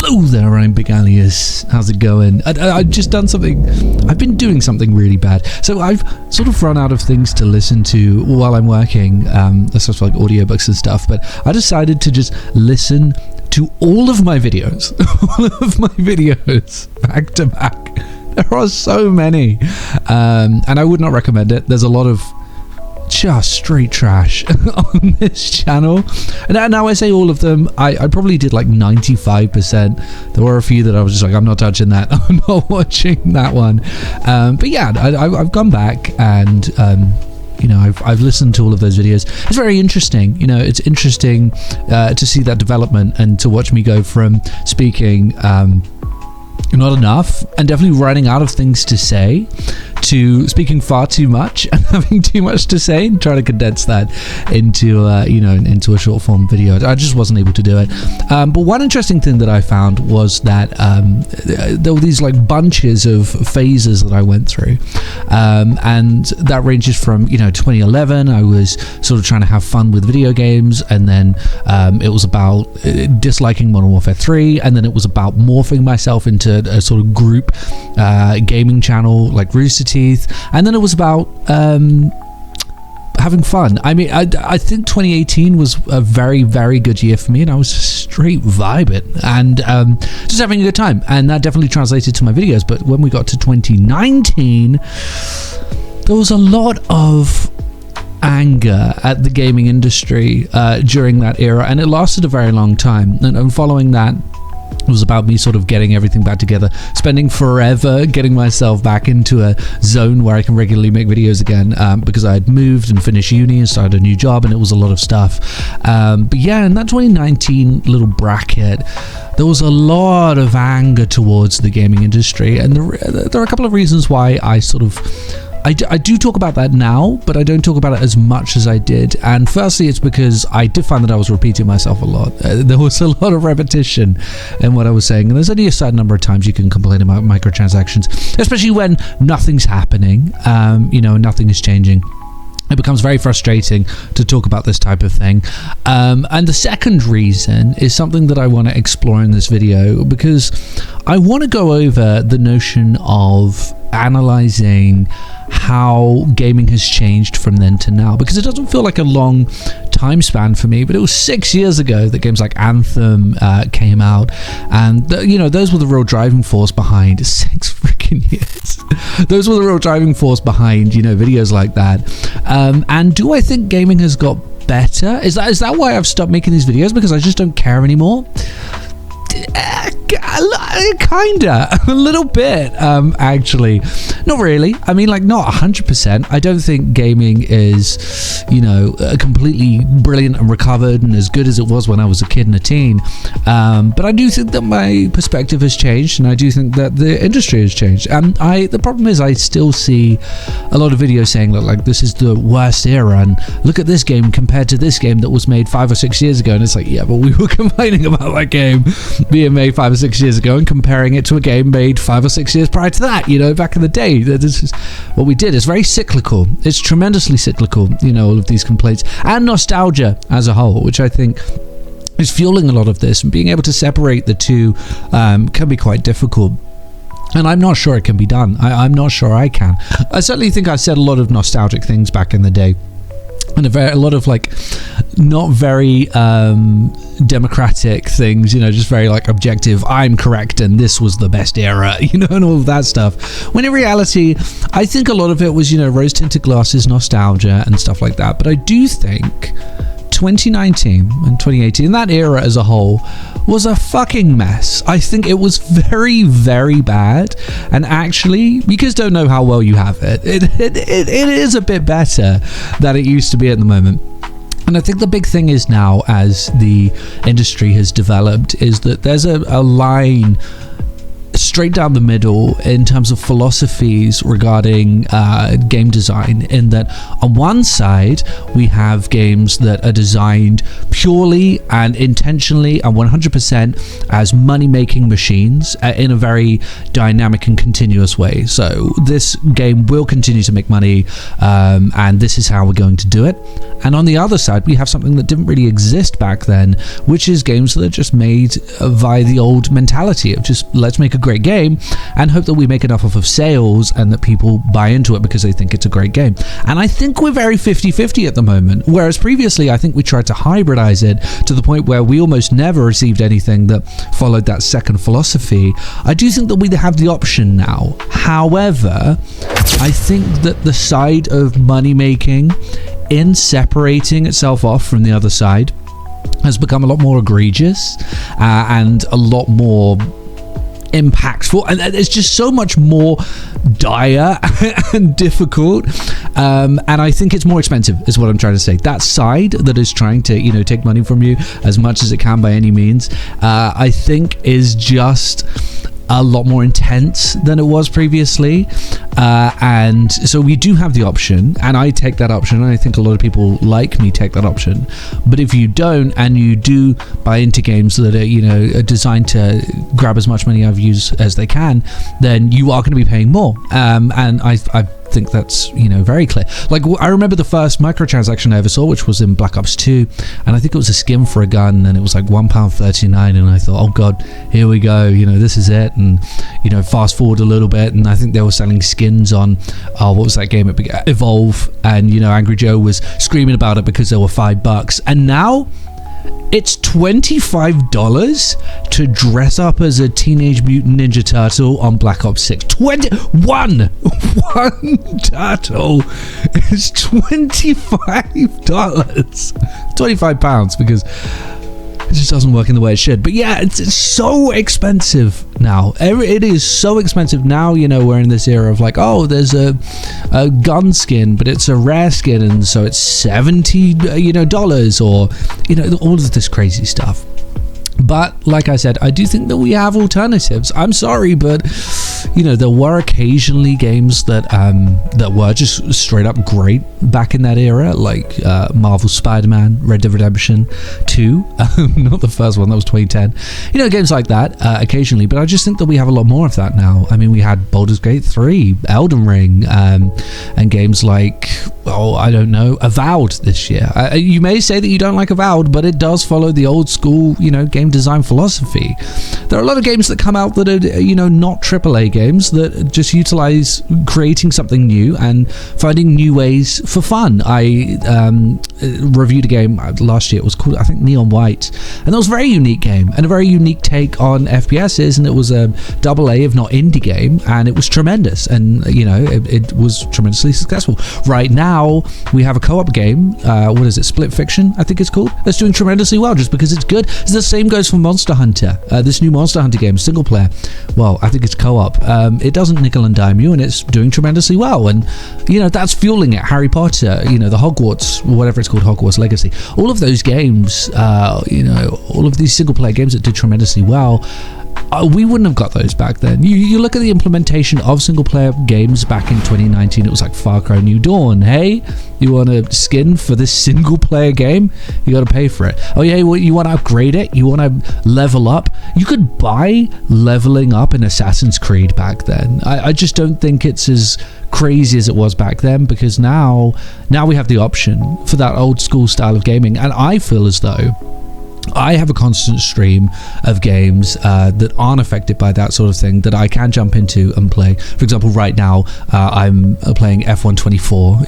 Hello there, I'm Big Alias. How's it going? I've just done something. I've been doing something really bad. So I've sort of run out of things to listen to while I'm working. That's sort of like audiobooks and stuff. But I decided to just listen to all of my videos. All of my videos back to back. There are so many. And I would not recommend it. There's a lot of just straight trash on this channel, and now I say all of them, I probably did like 95%. There were a few that I was just like, I'm not touching that. I'm not watching that one. But yeah, I've gone back and you know, I've listened to all of those videos. It's very interesting. You know, it's interesting to see that development and to watch me go from speaking not enough and definitely running out of things to say to speaking far too much and having too much to say and trying to condense that into you know, into a short form video. I just wasn't able to do it. But one interesting thing that I found was that there were these like bunches of phases that I went through, and that ranges from, you know, 2011 I was sort of trying to have fun with video games, and then it was about disliking Modern Warfare 3, and then it was about morphing myself into a sort of group gaming channel like Rooster Teeth, and then it was about having fun. I mean, I think 2018 was a very, very good year for me, and I was straight vibing and just having a good time, and that definitely translated to my videos. But when we got to 2019, there was a lot of anger at the gaming industry during that era, and it lasted a very long time. And following that, it was about me sort of getting everything back together, spending forever getting myself back into a zone where I can regularly make videos again, because I had moved and finished uni and started a new job, and it was a lot of stuff. But yeah, in that 2019 little bracket, there was a lot of anger towards the gaming industry, and there are a couple of reasons why I sort of I do talk about that now, but I don't talk about it as much as I did. And firstly, it's because I did find that I was repeating myself a lot. There was a lot of repetition in what I was saying, and there's only a certain number of times you can complain about microtransactions, especially when nothing's happening, you know, nothing is changing. It becomes very frustrating to talk about this type of thing. And the second reason is something that I want to explore in this video, because I want to go over the notion of analyzing how gaming has changed from then to now, because it doesn't feel like a long time span for me, but it was 6 years ago that games like Anthem came out, and you know, those were the real driving force behind 6 freaking years. Those were the real driving force behind, you know, videos like that. And do I think gaming has got better? Is that why I've stopped making these videos? Because I just don't care anymore? Kinda, a little bit, actually. Not really. I mean, like, not 100%. I don't think gaming is, you know, completely brilliant and recovered and as good as it was when I was a kid and a teen. But I do think that my perspective has changed, and I do think that the industry has changed. And the problem is, I still see a lot of videos saying that, like, this is the worst era, and look at this game compared to this game that was made 5 or 6 years ago. And it's like, yeah, but we were complaining about that game being made 5 or 6 years ago and comparing it to a game made 5 or 6 years prior to that, you know, back in the day. This is what we did. It's very cyclical. It's tremendously cyclical, you know, all of these complaints and nostalgia as a whole, which I think is fueling a lot of this, and being able to separate the two can be quite difficult. And I'm not sure it can be done. I'm not sure I can. I certainly think I said a lot of nostalgic things back in the day, and a lot of like not very democratic things, you know, just very like objective, I'm correct and this was the best era, you know, and all of that stuff, when in reality I think a lot of it was, you know, rose tinted glasses, nostalgia and stuff like that. But I do think 2019 and 2018, that era as a whole, was a fucking mess. I think it was very, very bad, and actually, you just don't know how well you have it. It is a bit better than it used to be at the moment. And I think the big thing is now, as the industry has developed, is that there's a line straight down the middle in terms of philosophies regarding game design, in that on one side we have games that are designed purely and intentionally and 100% as money-making machines in a very dynamic and continuous way. So this game will continue to make money, and this is how we're going to do it. And on the other side, we have something that didn't really exist back then, which is games that are just made via the old mentality of just, let's make a great game and hope that we make enough of sales and that people buy into it because they think it's a great game. And I think we're very 50-50 at the moment, whereas previously I think we tried to hybridize it to the point where we almost never received anything that followed that second philosophy. I do think that we have the option now. However, I think that the side of money making in separating itself off from the other side has become a lot more egregious and a lot more impactful, and it's just so much more dire and difficult, and I think it's more expensive is what I'm trying to say. That side that is trying to take money from you as much as it can by any means, I think is just a lot more intense than it was previously, and so we do have the option, and I take that option, and I think a lot of people like me take that option. But if you don't, and you do buy into games that are designed to grab as much money out of you as they can, then you are going to be paying more, and I think that's very clear. Like, I remember the first microtransaction I ever saw, which was in Black Ops 2, and I think it was a skin for a gun, and it was like £1.39, and I thought, oh god, here we go, this is it. And fast forward a little bit, and I think they were selling skins on what was that game, Evolve, and Angry Joe was screaming about it because they were $5, and now it's $25 to dress up as a Teenage Mutant Ninja Turtle on Black Ops 6. One turtle is $25. £25 because it just doesn't work in the way it should. But yeah, it's so expensive now. It is so expensive now. We're in this era of like, oh, there's a gun skin, but it's a rare skin, and so it's $70 or all of this crazy stuff. But like I said, I do think that we have alternatives. I'm sorry, but there were occasionally games that were just straight up great back in that era, like Marvel Spider-Man, Red Dead Redemption 2, not the first one, that was 2010. Games like that occasionally, but I just think that we have a lot more of that now. I mean, we had Baldur's Gate 3, Elden Ring, and games like, I don't know, Avowed this year. You may say that you don't like Avowed, but it does follow the old school, game design philosophy. There are a lot of games that come out that are, not AAA games that just utilize creating something new and finding new ways for fun. I reviewed a game last year. It was called, I think, Neon White, and that was a very unique game and a very unique take on FPSs, and it was a AA, if not indie game, and it was tremendous, and it was tremendously successful. Right now we have a co-op game, what is it, Split Fiction I think it's called, that's doing tremendously well just because it's good. The same goes for Monster Hunter, this new Monster Hunter game, single player. Well, I think it's co-op. It doesn't nickel and dime you, and it's doing tremendously well, and that's fueling it. Harry Potter, the Hogwarts, whatever it's called, Hogwarts Legacy, all of those games, all of these single player games that did tremendously well, we wouldn't have got those back then. You look at the implementation of single player games back in 2019, it was like Far Cry New Dawn. Hey, you want a skin for this single player game? You got to pay for it. Oh yeah, you want to upgrade it? You want to level up? You could buy leveling up in Assassin's Creed back then. I just don't think it's as crazy as it was back then, because now we have the option for that old school style of gaming, and I feel as though I have a constant stream of games that aren't affected by that sort of thing that I can jump into and play. For example, right now I'm playing F1 24,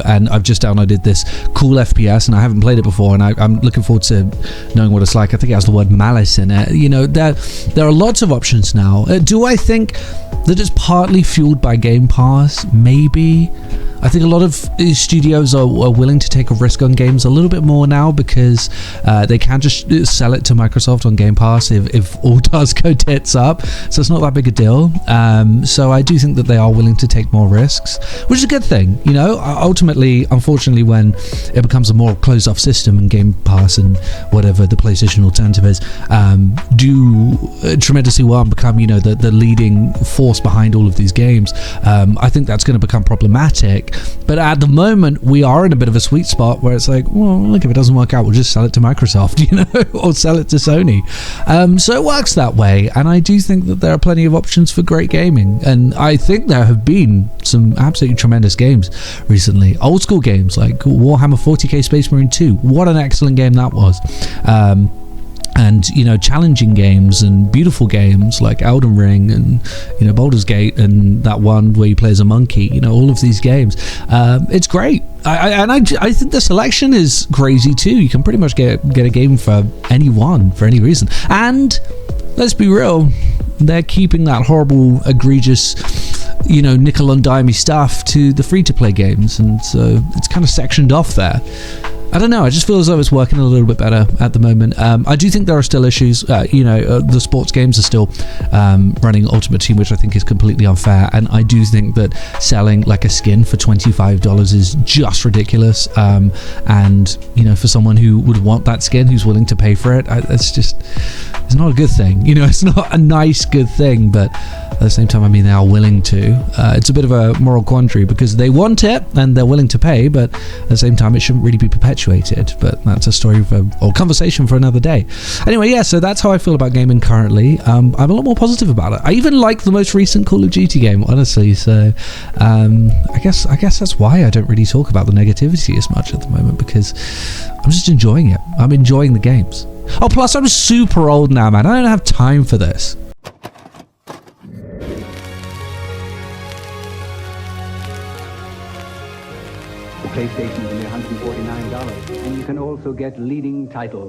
and I've just downloaded this cool FPS, and I haven't played it before, and I'm looking forward to knowing what it's like. I think it has the word malice in it. There are lots of options now. Do I think that it's partly fueled by Game Pass? Maybe. I think a lot of studios are willing to take a risk on games a little bit more now because they can just sell it to Microsoft on Game Pass if all does go tits up. So it's not that big a deal. So I do think that they are willing to take more risks, which is a good thing. You know, ultimately, unfortunately, when it becomes a more closed-off system and Game Pass and whatever the PlayStation alternative is do tremendously well and become, you know, the leading force behind all of these games, I think that's going to become problematic. But at the moment, we are in a bit of a sweet spot where it's like, well, look, if it doesn't work out, we'll just sell it to Microsoft, you know, or sell it to Sony. So it works that way, and I do think that there are plenty of options for great gaming, and I think there have been some absolutely tremendous games recently. Old school games like Warhammer 40k Space Marine 2. What an excellent game that was. And, you know, challenging games and beautiful games like Elden Ring and, you know, Baldur's Gate and that one where you play as a monkey, you know, all of these games. It's great. I think the selection is crazy too. You can pretty much get a game for anyone, for any reason. And let's be real, they're keeping that horrible, egregious, you know, nickel and dimey stuff to the free-to-play games. And so it's kind of sectioned off there. I don't know, I just feel as though it's working a little bit better at the moment. I do think there are still issues. The sports games are still running Ultimate Team, which I think is completely unfair. And I do think that selling like a skin for $25 is just ridiculous. And, you know, for someone who would want that skin, who's willing to pay for it, it's not a good thing. You know, it's not a nice, good thing, but at the same time, I mean, they are willing to. It's a bit of a moral quandary because they want it and they're willing to pay, but at the same time, it shouldn't really be perpetuated. But that's a story or conversation for another day. Anyway, yeah, so that's how I feel about gaming currently. I'm a lot more positive about it. I even like the most recent Call of Duty game, honestly. So I guess that's why I don't really talk about the negativity as much at the moment, because I'm just enjoying it. I'm enjoying the games. Oh, plus I'm super old now, man. I don't have time for this. PlayStation is only $149, and you can also get leading titles.